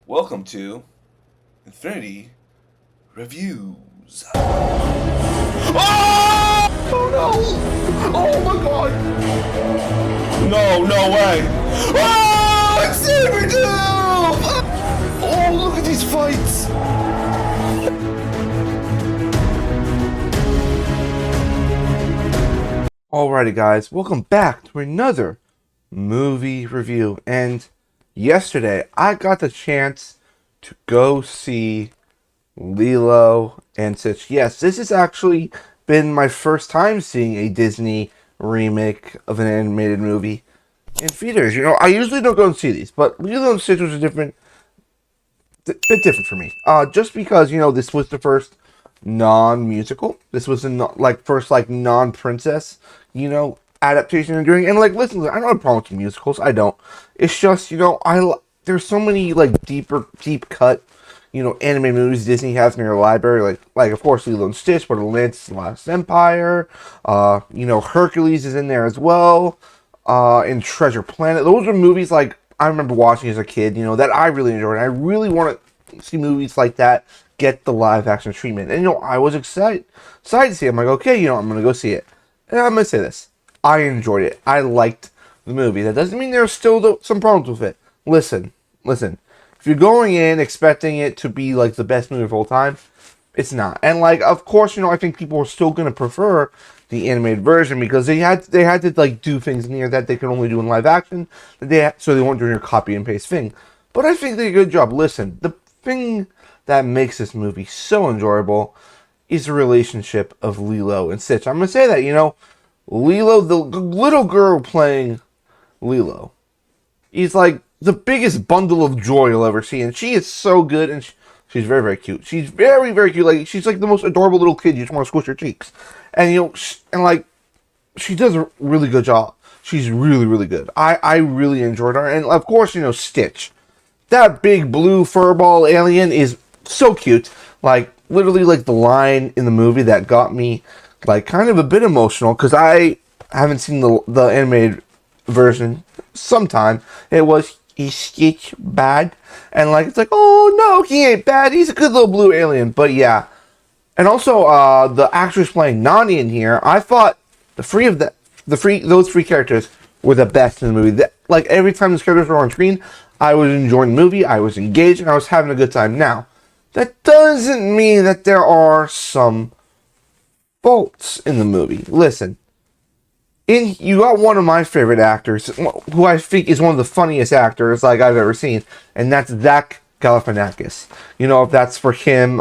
Welcome to Infinity Reviews. Oh! Oh no! Oh my god! No, no way! Oh! It's Sabretooth! Oh, look at these fights! Alrighty guys, welcome back to another movie review. And yesterday I got the chance to go see Lilo and Stitch. Yes, this has actually been my first time seeing a Disney remake of an animated movie in theaters. You know, I usually don't go and see these, but Lilo and Stitch was a bit different for me. Just because, you know, this was the first non-musical. This was the first non-princess, you know, adaptation I'm doing. And listen, I don't have a problem with musicals. I don't. It's just, you know, there's so many deep cut, you know, anime movies Disney has in their library. Like of course Lilo and Stitch, but Atlantis: The Last Empire. You know, Hercules is in there as well. And Treasure Planet. Those are movies I remember watching as a kid. You know, that I really enjoyed. I really want to see movies like that get the live action treatment. And, you know, I was excited to see it. I'm like, okay, you know, I'm going to go see it. And I'm going to say this. I enjoyed it. I liked the movie. That doesn't mean there's still some problems with it. Listen. If you're going in expecting it to be, the best movie of all time, it's not. And, of course, you know, I think people are still going to prefer the animated version because they had to, do things in here that they could only do in live action. So they weren't doing a copy and paste thing. But I think they did a good job. Listen, the thing that makes this movie so enjoyable is the relationship of Lilo and Stitch. I'm going to say that, you know, Lilo, the little girl playing Lilo, is the biggest bundle of joy you'll ever see. And she is so good, and she's very, very cute. She's very, very cute. She's the most adorable little kid. You just want to squish her cheeks. And, you know, she does a really good job. She's really, really good. I really enjoyed her. And, of course, you know, Stitch. That big blue furball alien is so cute. Literally, the line in the movie that got me, kind of a bit emotional, because I haven't seen the animated version sometime. It was, "Is Stitch bad?" And, it's oh, no, he ain't bad. He's a good little blue alien. But, yeah. And also, the actress playing Nani in here, I thought those three characters were the best in the movie. Every time those characters were on screen, I was enjoying the movie, I was engaged, and I was having a good time. Now, that doesn't mean that there are some faults in the movie. Listen, you got one of my favorite actors, who I think is one of the funniest actors I've ever seen, and that's Zach Galifianakis. You know, if that's for him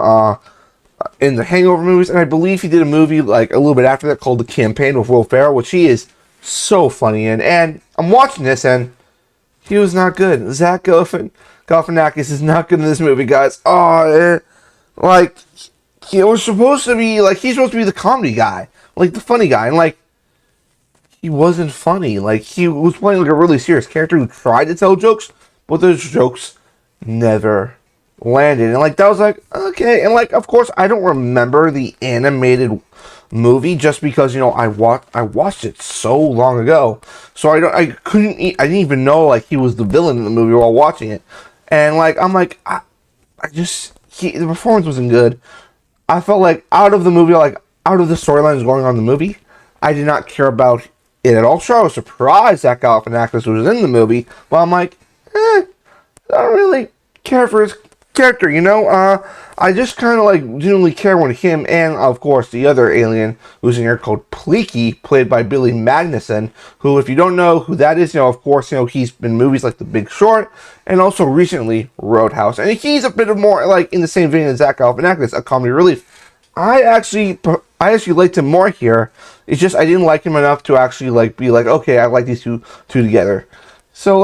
in the Hangover movies, and I believe he did a movie a little bit after that called The Campaign with Will Ferrell, which he is so funny in. And I'm watching this, and he was not good. Zach Galifianakis is not good in this movie, guys. Oh, he was supposed to be, he's supposed to be the comedy guy, the funny guy, and, he wasn't funny. He was playing, a really serious character who tried to tell jokes, but those jokes never landed. And, that was, okay. And, of course, I don't remember the animated movie just because, you know, I watched it so long ago, so I didn't even know he was the villain in the movie while watching it. And the performance wasn't good. I felt out of the movie, out of the storylines going on in the movie, I did not care about it at all. Sure, I was surprised that Galifianakis was in the movie, but I'm I don't really care for his character, you know. I just kind of didn't really care when him and, of course, the other alien who's in here called Pleaky, played by Billy Magnuson, who, if you don't know who that is, you know, of course, you know, he's been in movies like The Big Short and also recently Roadhouse, and he's a bit of more in the same vein as Zach Galifianakis, a comedy relief. I actually liked him more here. It's just I didn't like him enough to actually be okay, I like these two together. So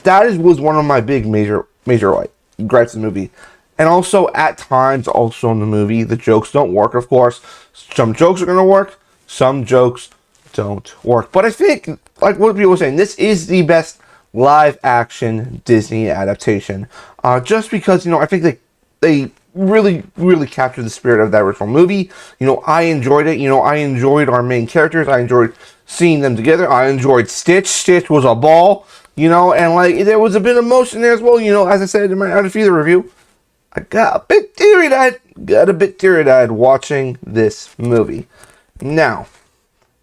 that was one of my big major gripes in the movie. And also, at times, also in the movie, the jokes don't work, of course. Some jokes are going to work, some jokes don't work. But I think, what people were saying, this is the best live-action Disney adaptation. Just because, you know, I think they really, really captured the spirit of that original movie. You know, I enjoyed it. You know, I enjoyed our main characters. I enjoyed seeing them together. I enjoyed Stitch. Stitch was a ball. you know, and like there was a bit of emotion there as well, you know. As I said in my Out of Fear review, I got a bit teary-eyed watching this movie. Now,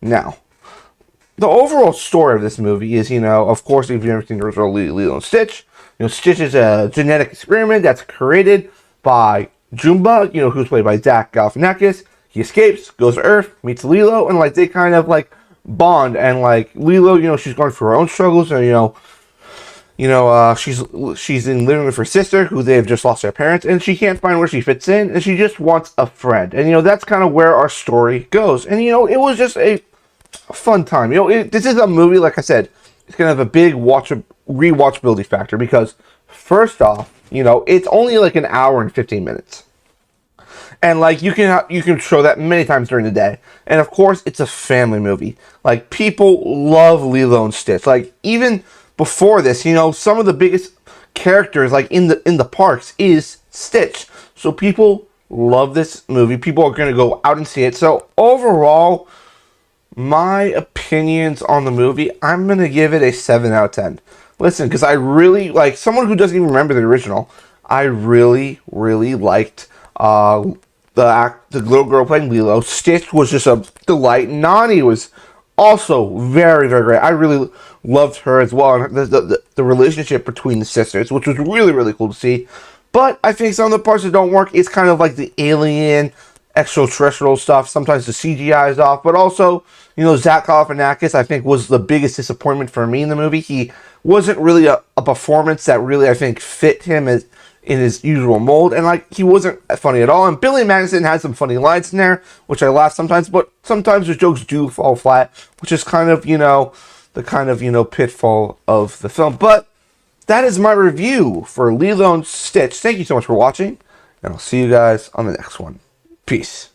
the overall story of this movie is, you know, of course, if you've never seen the original Lilo and Stitch, you know, Stitch is a genetic experiment that's created by Jumba, you know, who's played by Zach Galifianakis. He escapes, goes to Earth, meets Lilo, and like they kind of like bond. And like Lilo, you know, she's going through her own struggles, and she's in living with her sister, who they have just lost their parents, and she can't find where she fits in, and she just wants a friend. And you know, that's kind of where our story goes. And you know, it was just a fun time. You know, this is a movie, like I said, it's gonna have a big rewatchability factor because first off, you know, it's only like an hour and 15 minutes. And like you can show that many times during the day. And of course, it's a family movie. Like people love Lilo and Stitch. Like even before this, you know, some of the biggest characters like in the parks is Stitch. So people love this movie. People are going to go out and see it. So overall, my opinions on the movie, I'm going to give it a 7 out of 10. Listen, because I really, like, someone who doesn't even remember the original, I really, really liked the little girl playing Lilo. Stitch was just a delight. Nani was also very, very great. I really loved her as well. And the relationship between the sisters, which was really, really cool to see. But I think some of the parts that don't work is kind of like the alien, extraterrestrial stuff. Sometimes the CGI is off. But also, you know, Zach Galifianakis, I think, was the biggest disappointment for me in the movie. He wasn't really a performance that really, I think, fit him as in his usual mold, and like he wasn't funny at all. And Billy Madison had some funny lines in there, which I laugh sometimes, but sometimes his jokes do fall flat, which is kind of, you know, the kind of, you know, pitfall of the film. But that is my review for Lilo and Stitch. Thank you so much for watching, and I'll see you guys on the next one. Peace.